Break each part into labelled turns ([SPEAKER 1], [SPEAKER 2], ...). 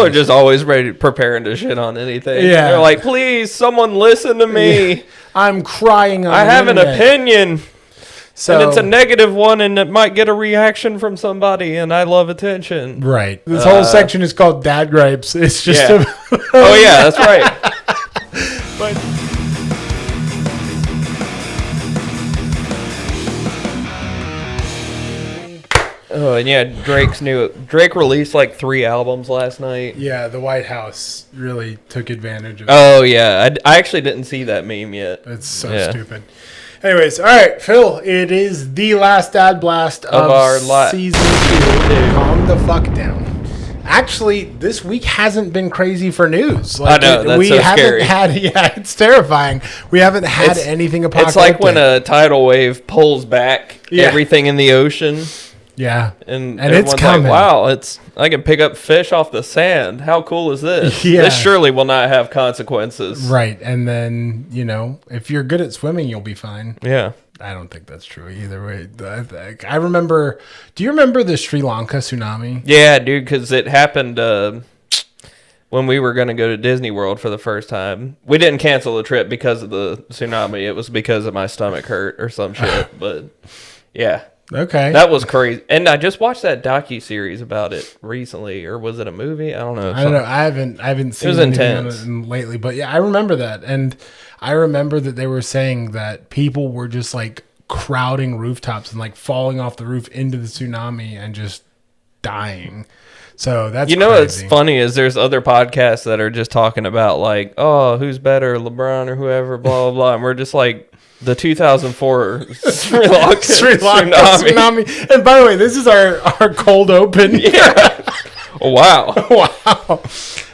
[SPEAKER 1] People are just always ready, preparing to shit on anything.
[SPEAKER 2] Yeah.
[SPEAKER 1] They're like, please, someone listen to me.
[SPEAKER 2] Yeah. I'm crying on
[SPEAKER 1] I
[SPEAKER 2] the
[SPEAKER 1] have an
[SPEAKER 2] internet.
[SPEAKER 1] opinion.
[SPEAKER 2] So,
[SPEAKER 1] and it's a negative one, and it might get a reaction from somebody, and I love attention.
[SPEAKER 2] Right. This whole section is called Dad Gripes. It's just...
[SPEAKER 1] Yeah. Oh, yeah, that's right.
[SPEAKER 2] But...
[SPEAKER 1] Oh, and yeah, Drake released like 3 albums last night.
[SPEAKER 2] Yeah, the White House really took advantage of it.
[SPEAKER 1] Oh, yeah. I actually didn't see that meme yet.
[SPEAKER 2] It's so stupid. Anyways, all right, Phil, it is the last Dad Blast of our season 2. Calm the fuck down. Actually, this week hasn't been crazy for news.
[SPEAKER 1] Like, I know, that's so scary.
[SPEAKER 2] It's terrifying. We haven't had anything apocalyptic.
[SPEAKER 1] It's like when a tidal wave pulls back everything in the ocean.
[SPEAKER 2] Yeah.
[SPEAKER 1] And
[SPEAKER 2] it's coming.
[SPEAKER 1] Like, wow, I can pick up fish off the sand. How cool is this?
[SPEAKER 2] Yeah.
[SPEAKER 1] This surely will not have consequences.
[SPEAKER 2] Right. And then, if you're good at swimming, you'll be fine.
[SPEAKER 1] Yeah.
[SPEAKER 2] I don't think that's true either way. I remember, do you remember the Sri Lanka tsunami?
[SPEAKER 1] Yeah, dude, because it happened when we were going to go to Disney World for the first time. We didn't cancel the trip because of the tsunami. It was because of my stomach hurt or some shit. But, yeah.
[SPEAKER 2] Okay.
[SPEAKER 1] That was crazy. And I just watched that docu-series about it recently. Or was it a movie? I don't know.
[SPEAKER 2] I don't know. I haven't seen anything on it lately. But yeah, I remember that. And I remember that they were saying that people were just like crowding rooftops and like falling off the roof into the tsunami and just dying. So that's crazy.
[SPEAKER 1] What's funny is there's other podcasts that are just talking about like, oh, who's better, LeBron or whoever, blah, blah, blah. And we're just like, the 2004 Sri Lanka tsunami.
[SPEAKER 2] And by the way, this is our cold open.
[SPEAKER 1] Yeah. Wow.
[SPEAKER 2] Wow. All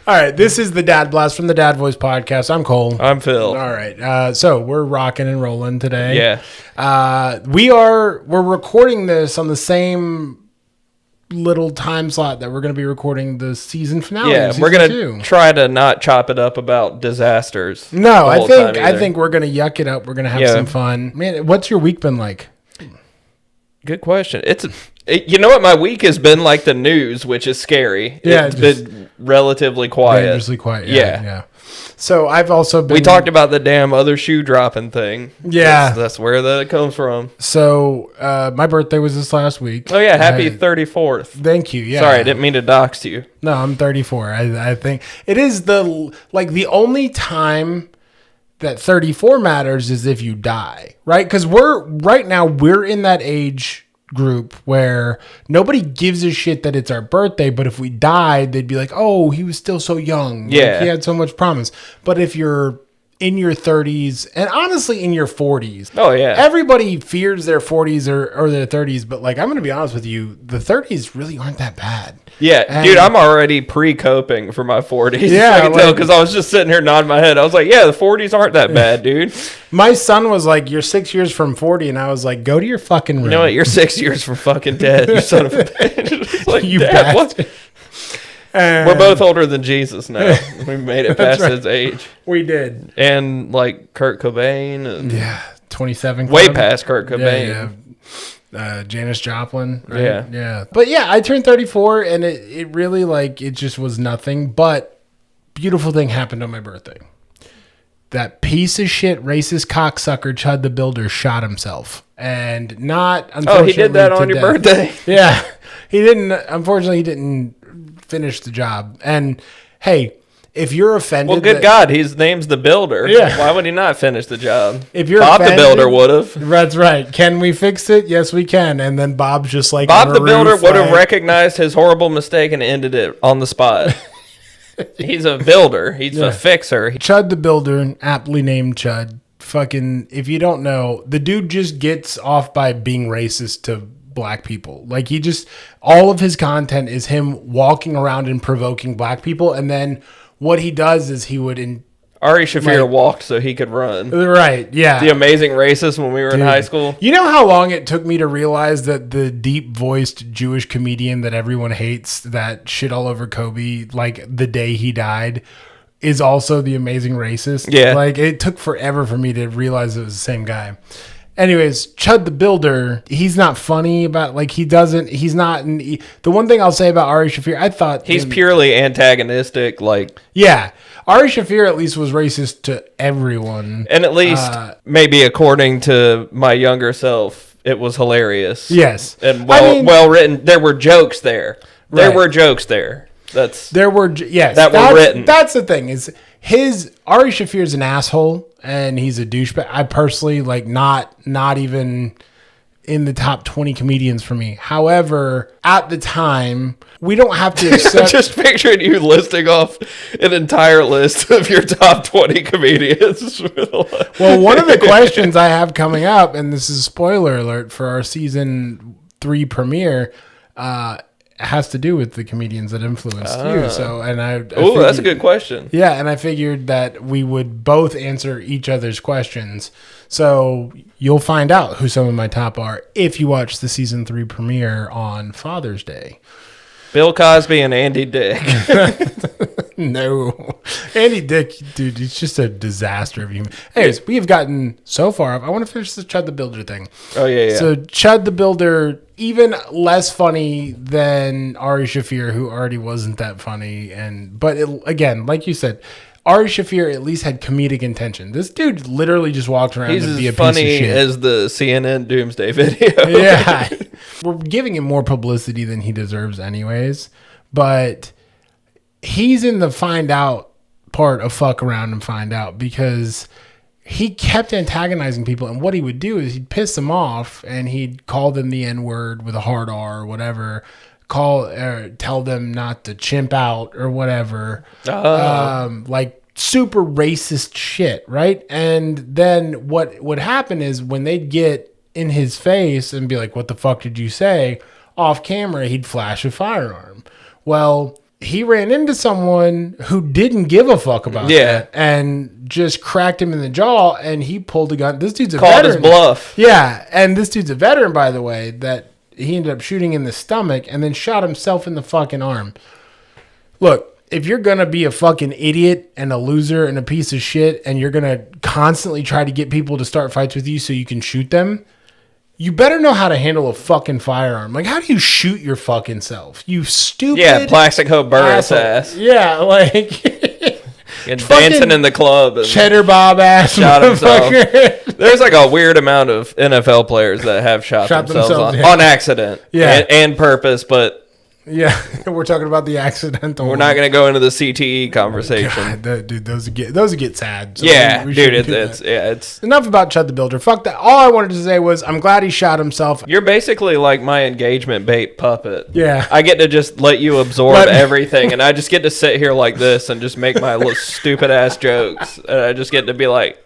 [SPEAKER 2] right. This is the Dad Blast from the Dad Voice Podcast. I'm Cole.
[SPEAKER 1] I'm Phil.
[SPEAKER 2] All right. So we're rocking and rolling today.
[SPEAKER 1] Yeah.
[SPEAKER 2] We're recording this on the same little time slot that we're going to be recording the season finale.
[SPEAKER 1] Yeah, we're going to try to not chop it up about disasters.
[SPEAKER 2] No, I think we're going to yuck it up. We're going to have some fun. Man, what's your week been like?
[SPEAKER 1] Good question. You know what my week has been like the news, which is scary.
[SPEAKER 2] Yeah,
[SPEAKER 1] it's been relatively quiet.
[SPEAKER 2] Dangerously quiet. Yeah. So I've also been...
[SPEAKER 1] We talked about the damn other shoe dropping thing.
[SPEAKER 2] Yeah.
[SPEAKER 1] That's where that comes from.
[SPEAKER 2] So my birthday was this last week.
[SPEAKER 1] Oh, yeah. Happy 34th.
[SPEAKER 2] Thank you. Yeah.
[SPEAKER 1] Sorry, I didn't mean to dox you.
[SPEAKER 2] No, I'm 34. I think it is the only time that 34 matters is if you die, right? Because we're in that age group where nobody gives a shit that it's our birthday, but if we died, they'd be like, oh, he was still so young.
[SPEAKER 1] Yeah.
[SPEAKER 2] Like, he had so much promise. But if you're in your 30s and honestly in your 40s.
[SPEAKER 1] Oh, yeah.
[SPEAKER 2] Everybody fears their 40s or their 30s, but like, I'm going to be honest with you, the 30s really aren't that bad.
[SPEAKER 1] Yeah, dude, I'm already pre-coping for my 40s.
[SPEAKER 2] Yeah,
[SPEAKER 1] I can tell because I was just sitting here nodding my head. I was like, yeah, the 40s aren't that bad, dude.
[SPEAKER 2] My son was like, you're 6 years from 40, and I was like, go to your fucking room.
[SPEAKER 1] You know what? You're 6 years from fucking dead, you son of a bitch. Like,
[SPEAKER 2] you
[SPEAKER 1] Dad, what? We're both older than Jesus now. We made it past his age.
[SPEAKER 2] We did.
[SPEAKER 1] And like Kurt Cobain. And
[SPEAKER 2] 27.
[SPEAKER 1] Way past Kurt Cobain.
[SPEAKER 2] Yeah. Janis Joplin. Right?
[SPEAKER 1] Yeah.
[SPEAKER 2] But yeah, I turned 34 and it really it just was nothing. But beautiful thing happened on my birthday. That piece of shit racist cocksucker Chud the Builder shot himself. And not, unfortunately,
[SPEAKER 1] he did that on your birthday?
[SPEAKER 2] Yeah. Unfortunately, he didn't finish the job. And hey, if you're offended,
[SPEAKER 1] well, good God, his name's the Builder.
[SPEAKER 2] Yeah.
[SPEAKER 1] Why would he not finish the job?
[SPEAKER 2] If you're
[SPEAKER 1] Bob
[SPEAKER 2] offended,
[SPEAKER 1] the Builder would have.
[SPEAKER 2] That's right. Can we fix it? Yes, we can. And then Bob's just like,
[SPEAKER 1] Bob the Builder would have recognized his horrible mistake and ended it on the spot. He's a builder. He's a fixer. Chud
[SPEAKER 2] the Builder, aptly named Chud. Fucking, if you don't know, the dude just gets off by being racist to black people. Like, he just, all of his content is him walking around and provoking black people. And then what he does is he would
[SPEAKER 1] Ari Shaffir walked so he could run.
[SPEAKER 2] Right, yeah.
[SPEAKER 1] The Amazing Racist when we were in high school.
[SPEAKER 2] You know how long it took me to realize that the deep-voiced Jewish comedian that everyone hates, that shit all over Kobe, like the day he died, is also the Amazing Racist?
[SPEAKER 1] Yeah.
[SPEAKER 2] Like, it took forever for me to realize it was the same guy. Anyways, Chud the Builder, he's not funny about, like, he's not, the one thing I'll say about Ari Shaffir, I thought.
[SPEAKER 1] He's purely antagonistic, like.
[SPEAKER 2] Yeah. Ari Shaffir at least was racist to everyone.
[SPEAKER 1] And at least, maybe according to my younger self, it was hilarious.
[SPEAKER 2] Yes.
[SPEAKER 1] And well written. There were jokes there. There were jokes there. That were written. That's
[SPEAKER 2] the thing, is Ari Shaffir's an asshole and he's a douchebag. I personally, like, not even in the top 20 comedians for me. However, at the time, we don't have to accept.
[SPEAKER 1] Just picturing you listing off an entire list of your top 20 comedians.
[SPEAKER 2] Well, one of the questions I have coming up, and this is spoiler alert for our season 3 premiere, has to do with the comedians that influenced you. So, and I
[SPEAKER 1] figured, that's a good question.
[SPEAKER 2] Yeah, and I figured that we would both answer each other's questions. So you'll find out who some of my top are if you watch the season 3 premiere on Father's Day.
[SPEAKER 1] Bill Cosby and Andy Dick.
[SPEAKER 2] No. Andy Dick, dude, he's just a disaster of human. Anyways, we have gotten so far. I want to finish the Chud the Builder thing.
[SPEAKER 1] Oh, yeah.
[SPEAKER 2] So Chud the Builder, even less funny than Ari Shaffir, who already wasn't that funny. But again, like you said, Ari Shaffir at least had comedic intention. This dude literally just walked around to be a piece of shit. He's
[SPEAKER 1] as funny as the CNN Doomsday video.
[SPEAKER 2] Yeah. We're giving him more publicity than he deserves anyways. But he's in the find out part of fuck around and find out, because he kept antagonizing people. And what he would do is he'd piss them off and he'd call them the N-word with a hard R or whatever. Tell them not to chimp out or whatever. Like super racist shit, right? And then what would happen is when they'd get in his face and be like, what the fuck did you say? Off camera, he'd flash a firearm. Well, he ran into someone who didn't give a fuck about that and just cracked him in the jaw, and he pulled a gun. This dude's a veteran.
[SPEAKER 1] Called his bluff.
[SPEAKER 2] Yeah, and this dude's a veteran, by the way, that he ended up shooting in the stomach and then shot himself in the fucking arm. Look, if you're going to be a fucking idiot and a loser and a piece of shit, and you're going to constantly try to get people to start fights with you so you can shoot them, you better know how to handle a fucking firearm. Like, how do you shoot your fucking self? You stupid.
[SPEAKER 1] Yeah, Plaxico Burris ass.
[SPEAKER 2] Yeah, like.
[SPEAKER 1] And dancing in the club. And
[SPEAKER 2] Cheddar Bob ass.
[SPEAKER 1] Shot himself. There's like a weird amount of NFL players that have shot themselves on accident.
[SPEAKER 2] Yeah.
[SPEAKER 1] And purpose, but.
[SPEAKER 2] Yeah, we're talking about the accidental.
[SPEAKER 1] We're not going to go into the CTE conversation.
[SPEAKER 2] God, dude, those get sad. So
[SPEAKER 1] yeah,
[SPEAKER 2] we
[SPEAKER 1] dude, it's
[SPEAKER 2] enough about Chud the Builder. Fuck that. All I wanted to say was I'm glad he shot himself.
[SPEAKER 1] You're basically like my engagement bait puppet.
[SPEAKER 2] Yeah,
[SPEAKER 1] I get to just let you absorb everything, and I just get to sit here like this and just make my little stupid ass jokes, and I just get to be like.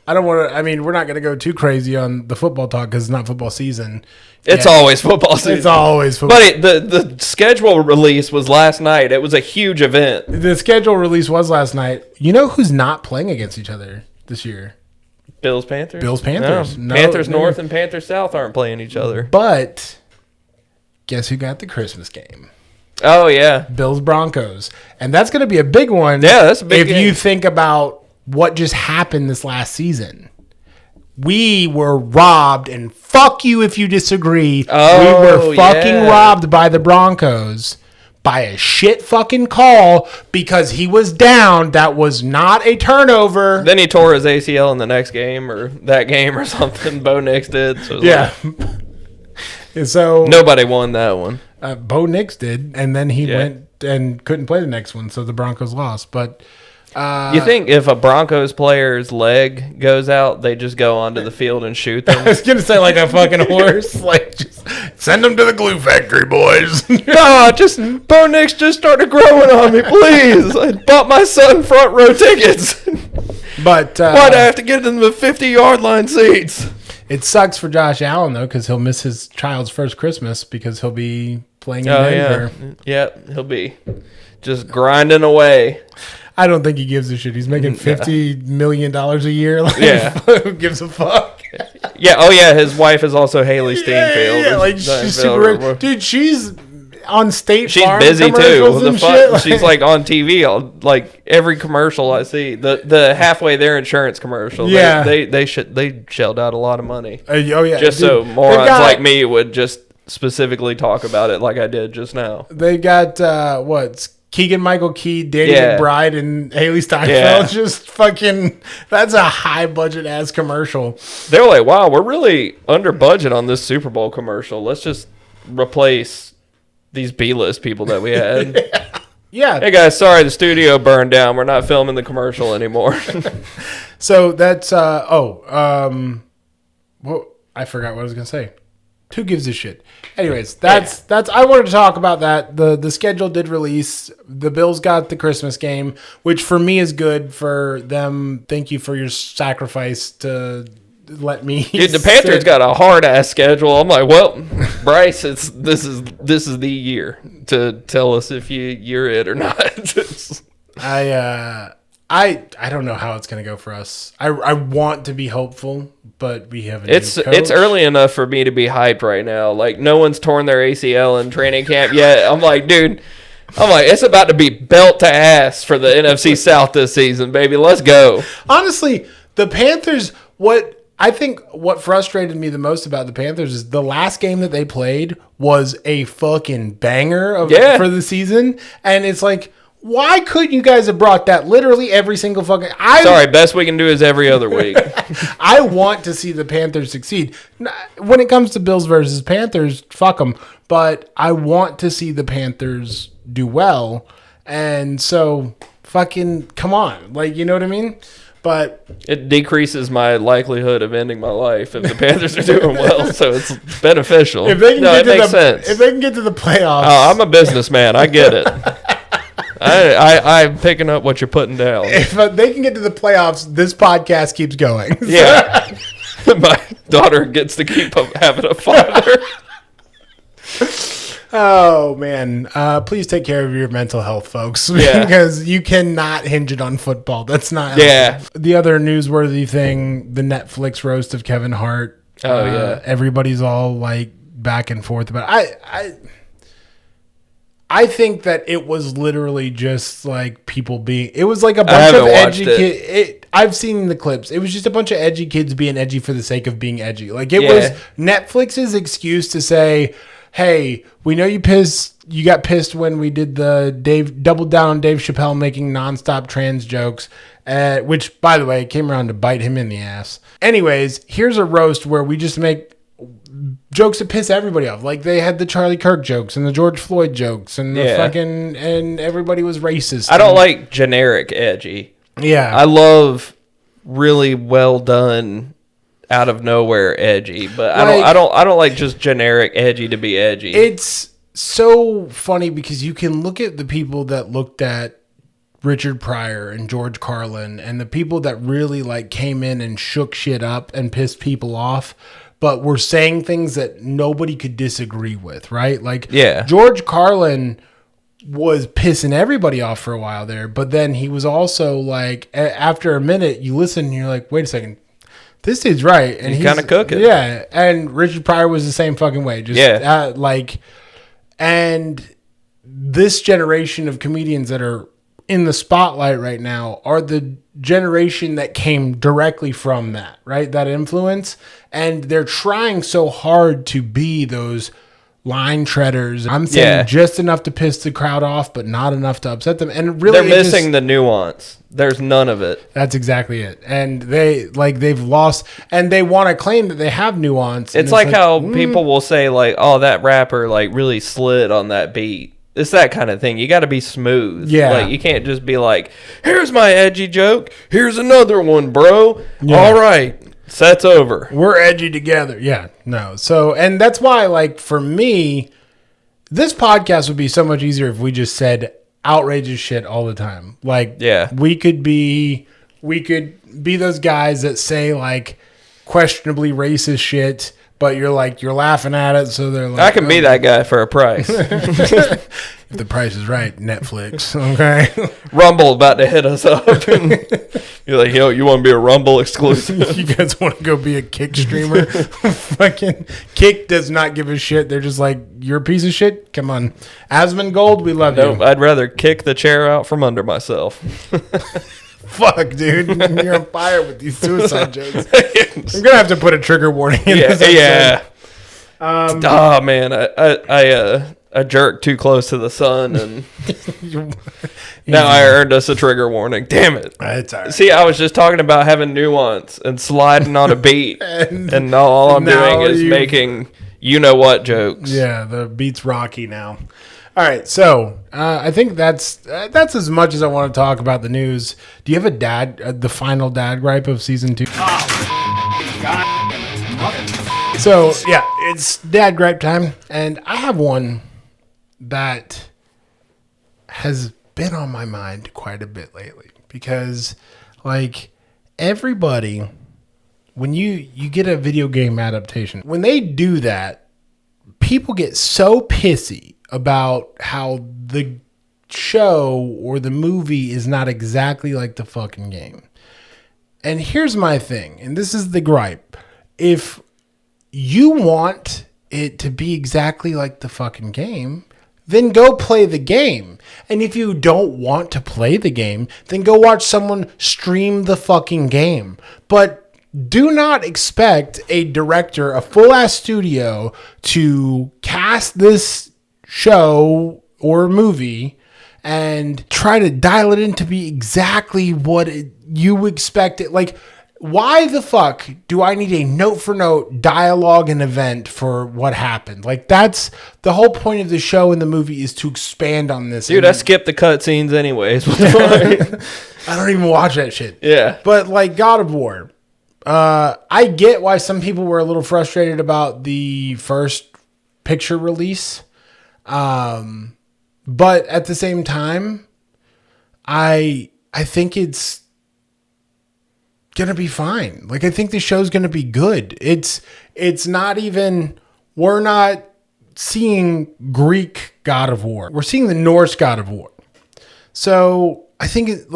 [SPEAKER 2] I don't want to. I mean, we're not going to go too crazy on the football talk because it's not football season.
[SPEAKER 1] It's always football season.
[SPEAKER 2] It's always football.
[SPEAKER 1] But the schedule release was last night. It was a huge event.
[SPEAKER 2] The schedule release was last night. You know who's not playing against each other this year?
[SPEAKER 1] Bills Panthers.
[SPEAKER 2] No,
[SPEAKER 1] Panthers North and Panthers South aren't playing each other.
[SPEAKER 2] But guess who got the Christmas game?
[SPEAKER 1] Oh yeah,
[SPEAKER 2] Bills Broncos, and that's going to be a big one.
[SPEAKER 1] Yeah, that's a big game.
[SPEAKER 2] If you think about what just happened this last season. We were robbed, and fuck you if you disagree. We were fucking robbed by the Broncos by a shit fucking call because he was down. That was not a turnover.
[SPEAKER 1] Then he tore his ACL in the next game or that game or something. Bo Nix did. So
[SPEAKER 2] yeah. So
[SPEAKER 1] nobody won that one.
[SPEAKER 2] Bo Nix did, and then he went and couldn't play the next one, so the Broncos lost. But
[SPEAKER 1] you think if a Broncos player's leg goes out, they just go onto the field and shoot them?
[SPEAKER 2] I was going to say like a fucking horse. Like, just send them to the glue factory, boys.
[SPEAKER 1] No, Bo Nix just started growing on me, please. I bought my son front row tickets.
[SPEAKER 2] But
[SPEAKER 1] why'd I have to get in the 50-yard line seats?
[SPEAKER 2] It sucks for Josh Allen, though, because he'll miss his child's first Christmas because he'll be playing in Denver.
[SPEAKER 1] Yeah, he'll be just grinding away.
[SPEAKER 2] I don't think he gives a shit. He's making $50 million a year. Like, who gives a fuck?
[SPEAKER 1] Yeah. Oh, yeah. His wife is also Haley Steinfeld.
[SPEAKER 2] Yeah, like she's super rich. Dude, she's on State
[SPEAKER 1] She's
[SPEAKER 2] Farm
[SPEAKER 1] busy too.
[SPEAKER 2] commercials and shit.
[SPEAKER 1] She's like on TV, like every commercial I see. The halfway there insurance commercial.
[SPEAKER 2] Yeah.
[SPEAKER 1] They shelled out a lot. Of money.
[SPEAKER 2] Oh yeah,
[SPEAKER 1] Just
[SPEAKER 2] dude,
[SPEAKER 1] so morons like me would just specifically talk about it like I did just now.
[SPEAKER 2] They got Keegan-Michael Key, Danny McBride, and Haley Steinfeld.
[SPEAKER 1] Yeah.
[SPEAKER 2] Just fucking, that's a high budget ass commercial.
[SPEAKER 1] They were like, wow, we're really under budget on this Super Bowl commercial. Let's just replace these B-list people that we had.
[SPEAKER 2] Yeah.
[SPEAKER 1] Hey guys, sorry the studio burned down. We're not filming the commercial anymore.
[SPEAKER 2] So that's well, I forgot what I was gonna say. Who gives a shit? Anyways, that's I wanted to talk about that. The schedule did release. The Bills got the Christmas game, which for me is good for them. Thank you for your sacrifice to let me.
[SPEAKER 1] Dude, the Panthers got a hard ass schedule. I'm like, well, Bryce, this is the year to tell us if you're it or not.
[SPEAKER 2] I don't know how it's gonna go for us. I want to be hopeful, but we have
[SPEAKER 1] It's early enough for me to be hyped right now. Like no one's torn their ACL in training camp yet. I'm like, dude. It's about to be belt to ass for the NFC South this season, baby. Let's go.
[SPEAKER 2] Honestly, the Panthers. What frustrated me the most about the Panthers is the last game that they played was a fucking banger for the season, and it's like. Why couldn't you guys have brought that literally every single fucking...
[SPEAKER 1] Sorry, best we can do is every other week.
[SPEAKER 2] I want to see the Panthers succeed. When it comes to Bills versus Panthers, fuck them. But I want to see the Panthers do well. And so, fucking, come on. Like, you know what I mean? But...
[SPEAKER 1] It decreases my likelihood of ending my life if the Panthers are doing well, so it's beneficial.
[SPEAKER 2] If they can
[SPEAKER 1] it makes sense.
[SPEAKER 2] If they can get to the playoffs...
[SPEAKER 1] Oh, I'm a businessman. I get it. I'm picking up what you're putting down.
[SPEAKER 2] If they can get to the playoffs, this podcast keeps going.
[SPEAKER 1] Yeah. My daughter gets to keep having a father.
[SPEAKER 2] Oh, man. Please take care of your mental health, folks.
[SPEAKER 1] Yeah.
[SPEAKER 2] Because you cannot hinge it on football. That's not healthy.
[SPEAKER 1] Yeah.
[SPEAKER 2] The other newsworthy thing, the Netflix roast of Kevin Hart.
[SPEAKER 1] Oh, yeah.
[SPEAKER 2] Everybody's all like back and forth about it. I think that it was literally just like people being... It was like a bunch of edgy kids. I've seen the clips. It was just a bunch of edgy kids being edgy for the sake of being edgy. Like it was Netflix's excuse to say, hey, we know you got pissed when we did the doubled down on Dave Chappelle making nonstop trans jokes, which, by the way, came around to bite him in the ass. Anyways, here's a roast where we just make jokes that piss everybody off. Like they had the Charlie Kirk jokes and the George Floyd jokes and the fucking, and everybody was racist.
[SPEAKER 1] I don't like generic edgy.
[SPEAKER 2] Yeah.
[SPEAKER 1] I love really well done out of nowhere edgy, but I don't like just generic edgy to be edgy.
[SPEAKER 2] It's so funny because you can look at the people that looked at Richard Pryor and George Carlin and the people that really like came in and shook shit up and pissed people off, but were saying things that nobody could disagree with, right? Like George Carlin was pissing everybody off for a while there, but then he was also like, after a minute, you listen and you're like, wait a second, this dude's right. And he's
[SPEAKER 1] kind of cooking.
[SPEAKER 2] Yeah, and Richard Pryor was the same fucking way. And this generation of comedians that are in the spotlight right now are the generation that came directly from that, right? That influence. And they're trying so hard to be those line treaders. I'm saying just enough to piss the crowd off, but not enough to upset them. And really,
[SPEAKER 1] they're missing the nuance. There's none of it.
[SPEAKER 2] That's exactly it. And they've lost, and they want to claim that they have nuance.
[SPEAKER 1] It's like how people will say like, oh, that rapper like really slid on that beat. It's that kind of thing. You got to be smooth. Yeah. Like, you can't just be like, here's my edgy joke. Here's another one, bro. Yeah. All right. Set's over.
[SPEAKER 2] We're edgy together. Yeah. No. So, and that's why, like, for me, this podcast would be so much easier if we just said outrageous shit all the time. Like, we could be those guys that say, like, questionably racist shit, but you're laughing at it, so they're like...
[SPEAKER 1] I can be that guy for a price.
[SPEAKER 2] If the price is right, Netflix, okay?
[SPEAKER 1] Rumble about to hit us up and You're like, yo, you want to be a Rumble exclusive?
[SPEAKER 2] You guys want to go be a Kick streamer? Fucking Kick does not give a shit. They're just like, you're a piece of shit. Come on, Asmongold, we love you.
[SPEAKER 1] I'd rather kick the chair out from under myself.
[SPEAKER 2] Fuck, dude, you're on fire with these suicide jokes. I'm gonna have to put a trigger warning in this episode.
[SPEAKER 1] Yeah. Oh man, I jerked too close to the sun, and now I earned us a trigger warning. Damn it!
[SPEAKER 2] It's all right.
[SPEAKER 1] See, I was just talking about having nuance and sliding on a beat, and all I'm doing is making you know what jokes.
[SPEAKER 2] Yeah, the beat's rocky now. All right, so I think that's as much as I want to talk about the news. Do you have the final dad gripe of season 2? Oh, God. So yeah, it's dad gripe time, and I have one that has been on my mind quite a bit lately because, like, everybody, when you get a video game adaptation, when they do that, people get so pissy about how the show or the movie is not exactly like the fucking game. And here's my thing, and this is the gripe. If you want it to be exactly like the fucking game, then go play the game. And if you don't want to play the game, then go watch someone stream the fucking game. But do not expect a director, a full-ass studio, to cast this show or movie and try to dial it in to be exactly what you expect it. Like, why the fuck do I need a note-for-note dialogue and event for what happened? Like, that's the whole point of the show and the movie, is to expand on this.
[SPEAKER 1] Dude, I skipped the cutscenes anyways.
[SPEAKER 2] I don't even watch that shit.
[SPEAKER 1] Yeah.
[SPEAKER 2] But, like, God of War, I get why some people were a little frustrated about the first picture release. But at the same time, I think it's gonna be fine. Like, I think the show's gonna be good. It's not even, we're not seeing Greek God of War. We're seeing the Norse God of War. So I think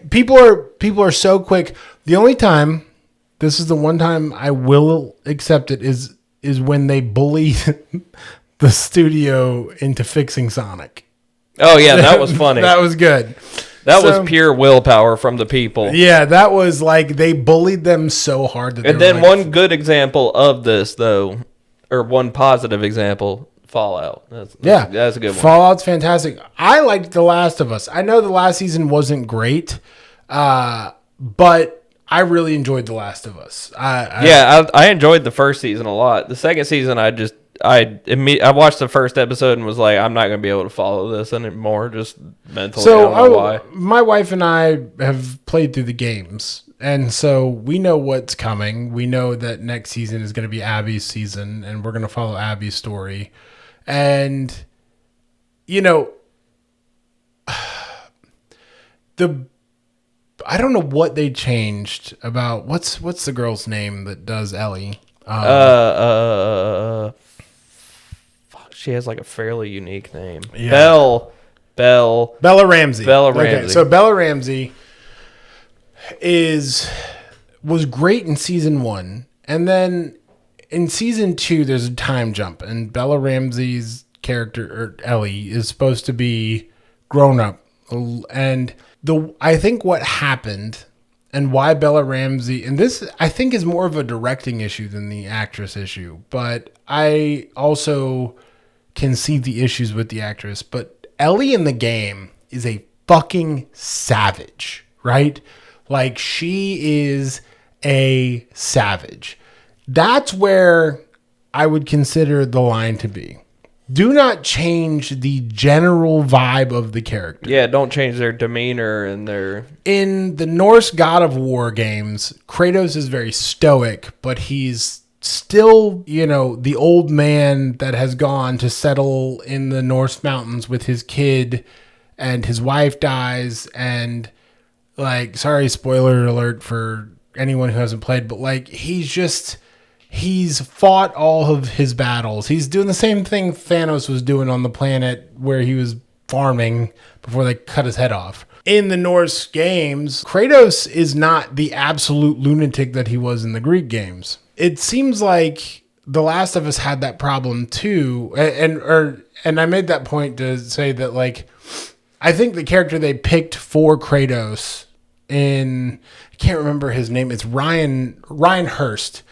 [SPEAKER 2] people are so quick. The only time, this is the one time I will accept it, is when they bully the studio into fixing Sonic.
[SPEAKER 1] Oh yeah, that was funny.
[SPEAKER 2] That was good.
[SPEAKER 1] That was pure willpower from the people.
[SPEAKER 2] Yeah, that was like, they bullied them so hard.
[SPEAKER 1] And then one good example of this, though, or one positive example, Fallout. That's a good one.
[SPEAKER 2] Fallout's fantastic. I liked The Last of Us. I know the last season wasn't great, but I really enjoyed The Last of Us.
[SPEAKER 1] I enjoyed the first season a lot. The second season, I watched the first episode and was like, I'm not going to be able to follow this anymore, just mentally.
[SPEAKER 2] So
[SPEAKER 1] I don't know why.
[SPEAKER 2] My wife and I have played through the games, and so we know what's coming. We know that next season is going to be Abby's season, and we're going to follow Abby's story. And, you know, I don't know what they changed about, what's the girl's name that does Ellie?
[SPEAKER 1] She has like a fairly unique name.
[SPEAKER 2] Yeah.
[SPEAKER 1] Bella Ramsey.
[SPEAKER 2] Okay, so Bella Ramsey was great in season 1, and then in season 2 there's a time jump, and Bella Ramsey's character, or Ellie, is supposed to be grown up, and I think what happened and why Bella Ramsey, and this I think is more of a directing issue than the actress issue, but I also can see the issues with the actress. But Ellie in the game is a fucking savage, right? Like, she is a savage. That's where I would consider the line to be. Do not change the general vibe of the character.
[SPEAKER 1] Yeah, don't change their demeanor and their...
[SPEAKER 2] In the Norse God of War games, Kratos is very stoic, but he's still, you know, the old man that has gone to settle in the Norse mountains with his kid, and his wife dies, and, like, sorry, spoiler alert for anyone who hasn't played, but, like, he's fought all of his battles. He's doing the same thing Thanos was doing on the planet where he was farming before they cut his head off. In the Norse games, Kratos is not the absolute lunatic that he was in the Greek games. It seems like The Last of Us had that problem too, and I made that point to say that, like, I think the character they picked for Kratos I can't remember his name. It's Ryan Hurst.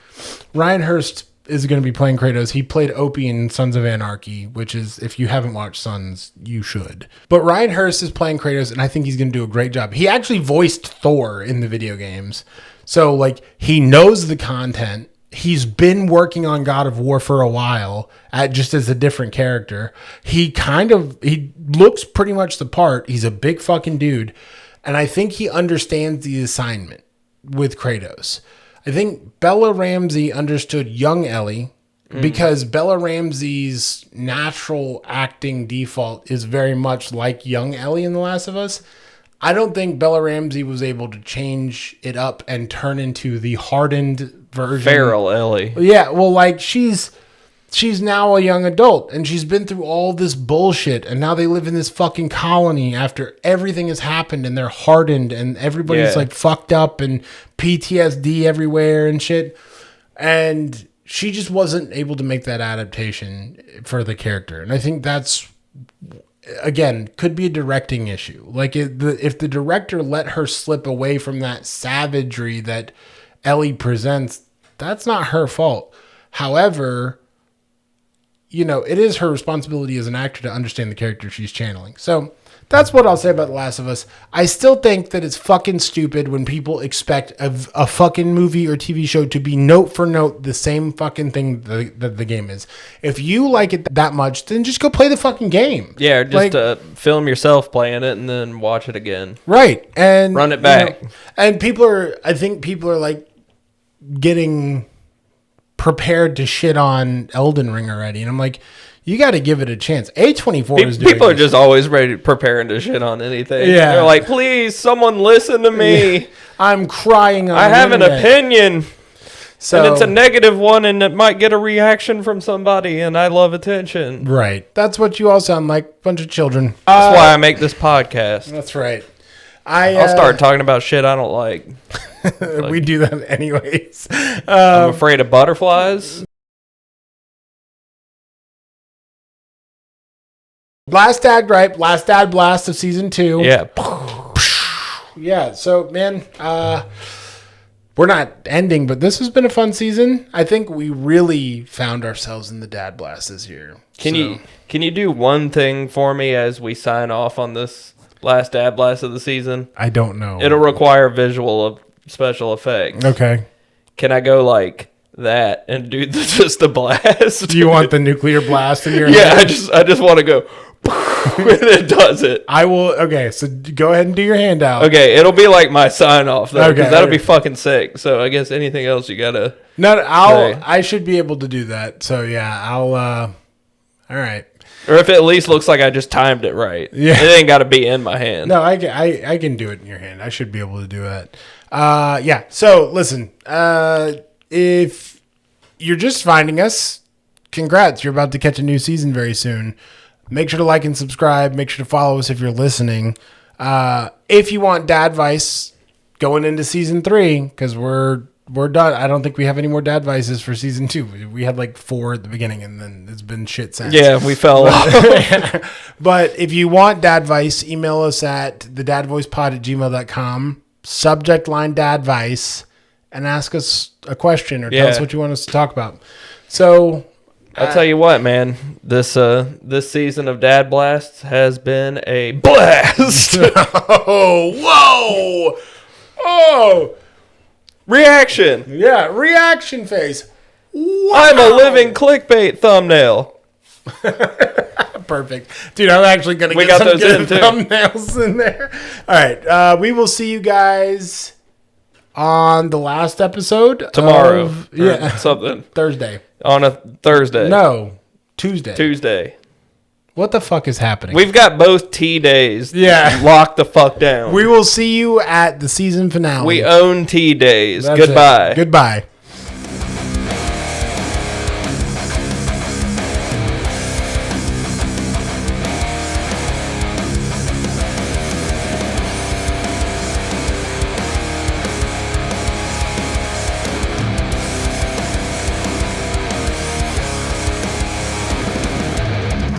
[SPEAKER 2] Ryan Hurst is going to be playing Kratos. He played Opie in Sons of Anarchy, which is, if you haven't watched Sons, you should. But Ryan Hurst is playing Kratos, and I think he's going to do a great job. He actually voiced Thor in the video games. So, like, he knows the content. He's been working on God of War for a while, just as a different character. He looks pretty much the part. He's a big fucking dude. And I think he understands the assignment with Kratos. I think Bella Ramsey understood young Ellie because Bella Ramsey's natural acting default is very much like young Ellie in The Last of Us. I don't think Bella Ramsey was able to change it up and turn into the hardened version.
[SPEAKER 1] Feral Ellie.
[SPEAKER 2] Yeah, well, like, she's now a young adult, and she's been through all this bullshit, and now they live in this fucking colony after everything has happened, and they're hardened, and everybody's like fucked up, and PTSD everywhere and shit. And she just wasn't able to make that adaptation for the character. And I think that's, again, could be a directing issue. Like, if the director let her slip away from that savagery that Ellie presents, that's not her fault. However, you know, it is her responsibility as an actor to understand the character she's channeling. So that's what I'll say about The Last of Us. I still think that it's fucking stupid when people expect a fucking movie or TV show to be note for note the same fucking thing that the game is. If you like it that much, then just go play the fucking game.
[SPEAKER 1] Yeah, or just film yourself playing it and then watch it again.
[SPEAKER 2] Right. And
[SPEAKER 1] run it back.
[SPEAKER 2] You know, and I think people are like getting prepared to shit on Elden Ring already, and I'm like, you got to give it a chance. A24 is doing.
[SPEAKER 1] People are just always ready, preparing to shit on anything.
[SPEAKER 2] Yeah,
[SPEAKER 1] they're like, please, someone listen to me.
[SPEAKER 2] Yeah. I'm crying on
[SPEAKER 1] I have
[SPEAKER 2] internet.
[SPEAKER 1] an opinion, and it's a negative one, and it might get a reaction from somebody, and I love attention.
[SPEAKER 2] Right, that's what you all sound like, bunch of children.
[SPEAKER 1] That's why I make this podcast.
[SPEAKER 2] That's right.
[SPEAKER 1] I'll start talking about shit I don't like.
[SPEAKER 2] We do that anyways.
[SPEAKER 1] I'm afraid of butterflies.
[SPEAKER 2] Last Dad Gripe, last Dad Blast of season 2.
[SPEAKER 1] Yeah.
[SPEAKER 2] Yeah, so, man, we're not ending, but this has been a fun season. I think we really found ourselves in the Dad Blast this year.
[SPEAKER 1] Can you do one thing for me as we sign off on this last Dad Blast of the season?
[SPEAKER 2] I don't know.
[SPEAKER 1] It'll require visual of special effects.
[SPEAKER 2] Okay.
[SPEAKER 1] Can I go like that and do just the blast?
[SPEAKER 2] Do you want the nuclear blast in your
[SPEAKER 1] head?
[SPEAKER 2] hand?
[SPEAKER 1] I just want to go and it does it.
[SPEAKER 2] I will. Okay, so go ahead and do your hand out.
[SPEAKER 1] Okay, it'll be like my sign off though, because that'll
[SPEAKER 2] okay.
[SPEAKER 1] be fucking sick. So I guess anything else you gotta.
[SPEAKER 2] No, I should be able to do that. So yeah, I'll. All right.
[SPEAKER 1] Or if it at least looks like I just timed it right.
[SPEAKER 2] Yeah.
[SPEAKER 1] It ain't got to be in my hand.
[SPEAKER 2] No, I can do it in your hand. I should be able to do that. Yeah. So listen, if you're just finding us, congrats. You're about to catch a new season very soon. Make sure to like and subscribe. Make sure to follow us if you're listening. If you want Dad Vice going into season 3, because we're done. I don't think we have any more Dad Vices for season 2. We had like 4 at the beginning, and then it's been shit since.
[SPEAKER 1] Yeah, we fell off.
[SPEAKER 2] But if you want Dad Vice, email us at thedadvoicepod@gmail.com. Subject line Dad Vice, and ask us a question or tell us what you want us to talk about. So
[SPEAKER 1] I'll tell you what, man. This season of Dad Blasts has been a blast.
[SPEAKER 2] Oh, whoa, oh.
[SPEAKER 1] Reaction.
[SPEAKER 2] Yeah, reaction face. Wow.
[SPEAKER 1] I'm a living clickbait thumbnail.
[SPEAKER 2] Perfect. Dude, I'm actually going to get some good thumbnails in there. All right. We will see you guys on the last episode.
[SPEAKER 1] Tomorrow.
[SPEAKER 2] Something. Thursday.
[SPEAKER 1] On a Thursday.
[SPEAKER 2] No. Tuesday.
[SPEAKER 1] Tuesday.
[SPEAKER 2] What the fuck is happening?
[SPEAKER 1] We've got both T days.
[SPEAKER 2] Yeah.
[SPEAKER 1] Locked the fuck down.
[SPEAKER 2] We will see you at the season finale.
[SPEAKER 1] We own T days. Goodbye.
[SPEAKER 2] Goodbye.